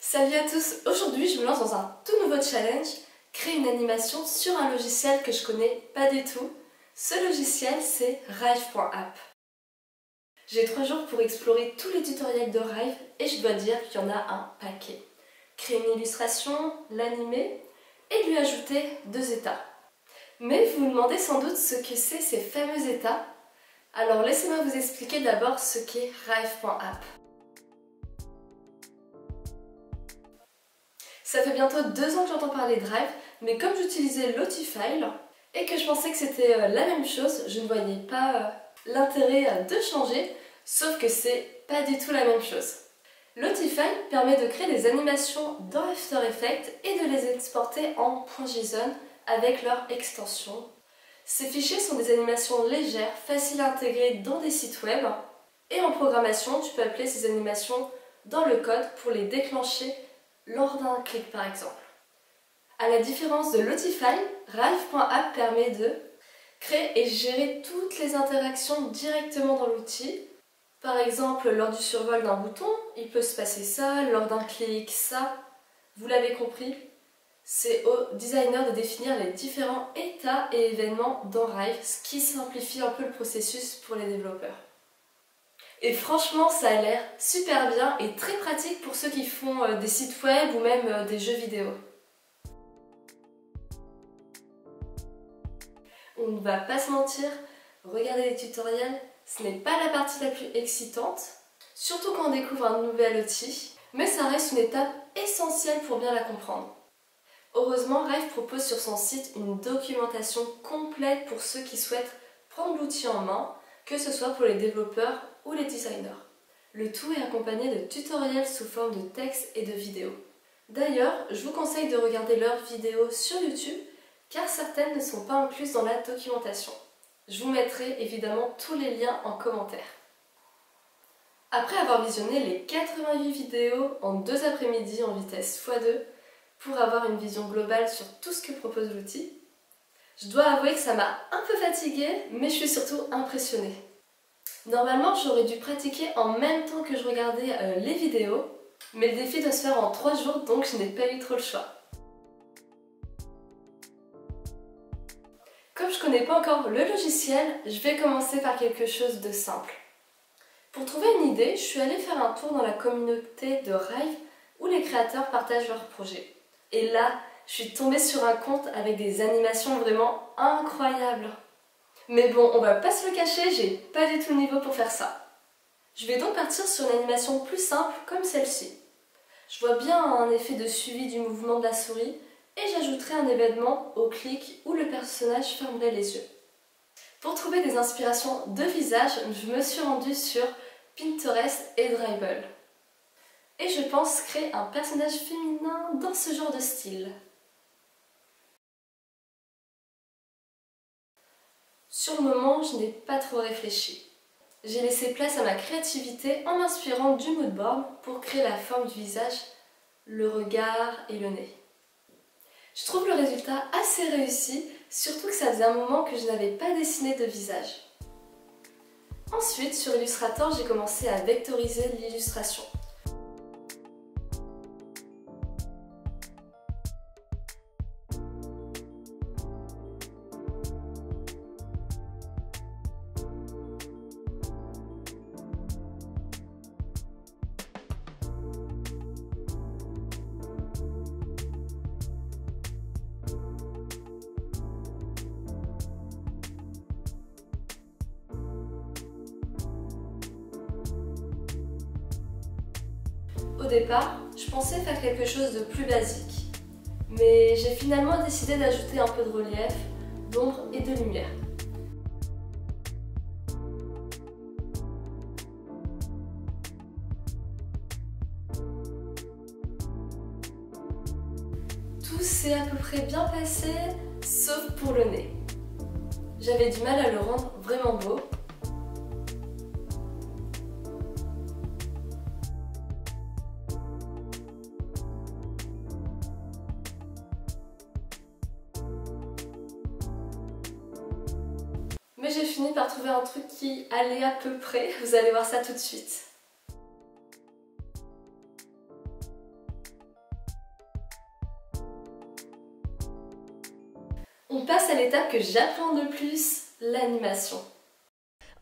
Salut à tous, aujourd'hui je me lance dans un tout nouveau challenge, créer une animation sur un logiciel que je connais pas du tout. Ce logiciel c'est Rive.app. J'ai 3 jours pour explorer tous les tutoriels de Rive et je dois dire qu'il y en a un paquet. Créer une illustration, l'animer et lui ajouter 2 états. Mais vous vous demandez sans doute ce que c'est ces fameux états. Alors laissez-moi vous expliquer d'abord ce qu'est Rive.app. Ça fait bientôt 2 ans que j'entends parler de Rive, mais comme j'utilisais Lotifile et que je pensais que c'était la même chose, je ne voyais pas l'intérêt de changer, sauf que c'est pas du tout la même chose. Lotifile permet de créer des animations dans After Effects et de les exporter en .json avec leur extension. Ces fichiers sont des animations légères, faciles à intégrer dans des sites web, et en programmation, tu peux appeler ces animations dans le code pour les déclencher lors d'un clic par exemple. À la différence de Lotifile, Rive.app permet de créer et gérer toutes les interactions directement dans l'outil. Par exemple, lors du survol d'un bouton, il peut se passer ça, lors d'un clic, ça. Vous l'avez compris, c'est au designer de définir les différents états et événements dans Rive, ce qui simplifie un peu le processus pour les développeurs. Et franchement, ça a l'air super bien et très pratique pour ceux qui font des sites web ou même des jeux vidéo. On ne va pas se mentir, regarder les tutoriels, ce n'est pas la partie la plus excitante, surtout quand on découvre un nouvel outil, mais ça reste une étape essentielle pour bien la comprendre. Heureusement, Rive propose sur son site une documentation complète pour ceux qui souhaitent prendre l'outil en main, que ce soit pour les développeurs ou les designers. Le tout est accompagné de tutoriels sous forme de texte et de vidéos. D'ailleurs, je vous conseille de regarder leurs vidéos sur YouTube, car certaines ne sont pas incluses dans la documentation. Je vous mettrai évidemment tous les liens en commentaire. Après avoir visionné les 88 vidéos en 2 après-midi en vitesse x2, pour avoir une vision globale sur tout ce que propose l'outil, je dois avouer que ça m'a un peu fatiguée, mais je suis surtout impressionnée. Normalement, j'aurais dû pratiquer en même temps que je regardais les vidéos, mais le défi doit se faire en 3 jours, donc je n'ai pas eu trop le choix. Comme je ne connais pas encore le logiciel, je vais commencer par quelque chose de simple. Pour trouver une idée, je suis allée faire un tour dans la communauté de Rive où les créateurs partagent leurs projets. Et là, je suis tombée sur un compte avec des animations vraiment incroyables. Mais bon, on va pas se le cacher, j'ai pas du tout le niveau pour faire ça. Je vais donc partir sur une animation plus simple comme celle-ci. Je vois bien un effet de suivi du mouvement de la souris et j'ajouterai un événement au clic où le personnage fermerait les yeux. Pour trouver des inspirations de visage, je me suis rendue sur Pinterest et Dribbble. Et je pense créer un personnage féminin dans ce genre de style. Sur le moment, je n'ai pas trop réfléchi. J'ai laissé place à ma créativité en m'inspirant du moodboard pour créer la forme du visage, le regard et le nez. Je trouve le résultat assez réussi, surtout que ça faisait un moment que je n'avais pas dessiné de visage. Ensuite, sur Illustrator, j'ai commencé à vectoriser l'illustration. Au départ, je pensais faire quelque chose de plus basique, mais j'ai finalement décidé d'ajouter un peu de relief, d'ombre et de lumière. Tout s'est à peu près bien passé, sauf pour le nez. J'avais du mal à le rendre vraiment beau. Mais j'ai fini par trouver un truc qui allait à peu près, vous allez voir ça tout de suite. On passe à l'étape que j'appréhende le plus, l'animation.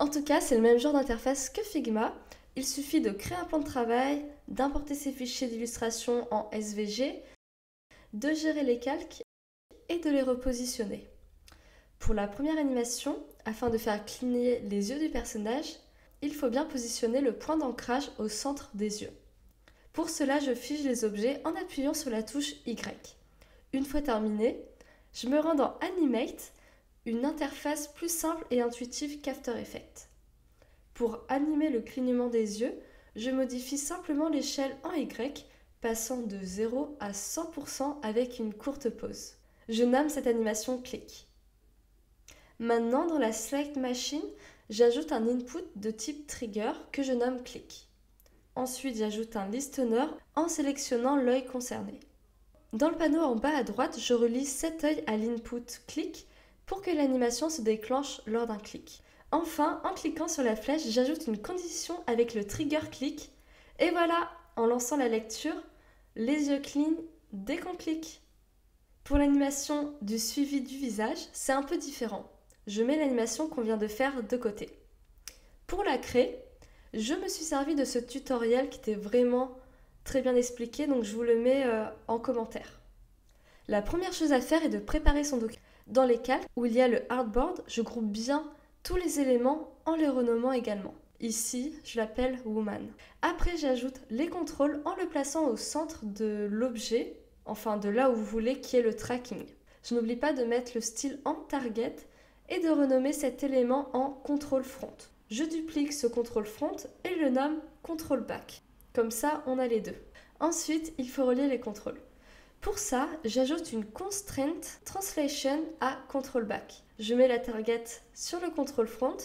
En tout cas, c'est le même genre d'interface que Figma. Il suffit de créer un plan de travail, d'importer ses fichiers d'illustration en SVG, de gérer les calques et de les repositionner. Pour la première animation, afin de faire cligner les yeux du personnage, il faut bien positionner le point d'ancrage au centre des yeux. Pour cela, je fige les objets en appuyant sur la touche Y. Une fois terminé, je me rends dans Animate, une interface plus simple et intuitive qu'After Effects. Pour animer le clignement des yeux, je modifie simplement l'échelle en Y, passant de 0 à 100% avec une courte pause. Je nomme cette animation clic. Maintenant, dans la Select Machine, j'ajoute un input de type trigger que je nomme clic. Ensuite, j'ajoute un listener en sélectionnant l'œil concerné. Dans le panneau en bas à droite, je relie cet œil à l'input clic pour que l'animation se déclenche lors d'un clic. Enfin, en cliquant sur la flèche, j'ajoute une condition avec le trigger clic. Et voilà, en lançant la lecture, les yeux clignent dès qu'on clique. Pour l'animation du suivi du visage, c'est un peu différent. Je mets l'animation qu'on vient de faire de côté. Pour la créer, je me suis servi de ce tutoriel qui était vraiment très bien expliqué, donc je vous le mets en commentaire. La première chose à faire est de préparer son document. Dans les calques où il y a le artboard, je groupe bien tous les éléments en les renommant également. Ici, je l'appelle Woman. Après, j'ajoute les contrôles en le plaçant au centre de l'objet, enfin de là où vous voulez qui est le tracking. Je n'oublie pas de mettre le style en target et de renommer cet élément en contrôle front. Je duplique ce contrôle front et le nomme contrôle back. Comme ça, on a les deux. Ensuite, il faut relier les contrôles. Pour ça, j'ajoute une constraint translation à control back. Je mets la target sur le control front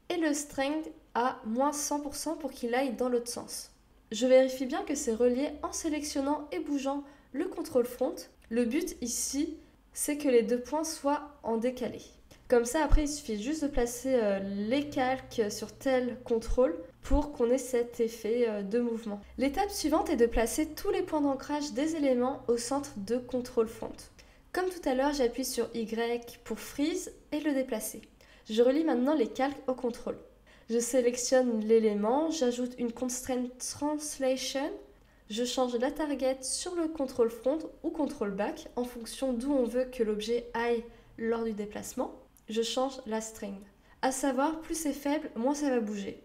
et le string à moins 100% pour qu'il aille dans l'autre sens. Je vérifie bien que c'est relié en sélectionnant et bougeant le control front. Le but ici, c'est que les deux points soient en décalé. Comme ça, après, il suffit juste de placer les calques sur tel contrôle pour qu'on ait cet effet de mouvement. L'étape suivante est de placer tous les points d'ancrage des éléments au centre de contrôle front. Comme tout à l'heure, j'appuie sur Y pour freeze et le déplacer. Je relie maintenant les calques au contrôle. Je sélectionne l'élément, j'ajoute une constraint translation, je change la target sur le contrôle front ou contrôle back en fonction d'où on veut que l'objet aille lors du déplacement. Je change la string. À savoir, plus c'est faible, moins ça va bouger.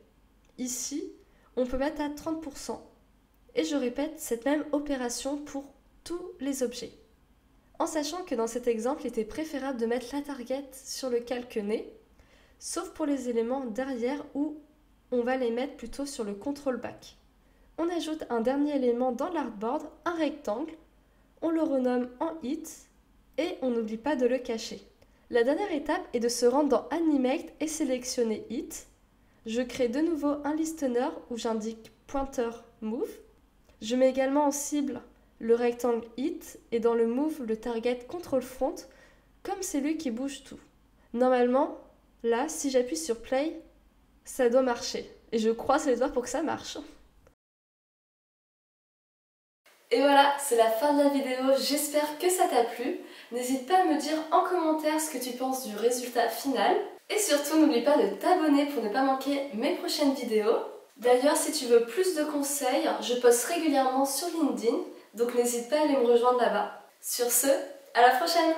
Ici, on peut mettre à 30%. Et je répète cette même opération pour tous les objets. En sachant que dans cet exemple, il était préférable de mettre la target sur le calque nez, sauf pour les éléments derrière où on va les mettre plutôt sur le control back. On ajoute un dernier élément dans l'artboard, un rectangle, on le renomme en hit et on n'oublie pas de le cacher. La dernière étape est de se rendre dans Animate et sélectionner Hit. Je crée de nouveau un listener où j'indique pointeur Move. Je mets également en cible le rectangle Hit et dans le Move le target Control Front comme c'est lui qui bouge tout. Normalement, là, si j'appuie sur Play, ça doit marcher. Et je croise les doigts pour que ça marche. Et voilà, c'est la fin de la vidéo, j'espère que ça t'a plu. N'hésite pas à me dire en commentaire ce que tu penses du résultat final. Et surtout, n'oublie pas de t'abonner pour ne pas manquer mes prochaines vidéos. D'ailleurs, si tu veux plus de conseils, je poste régulièrement sur LinkedIn, donc n'hésite pas à aller me rejoindre là-bas. Sur ce, à la prochaine!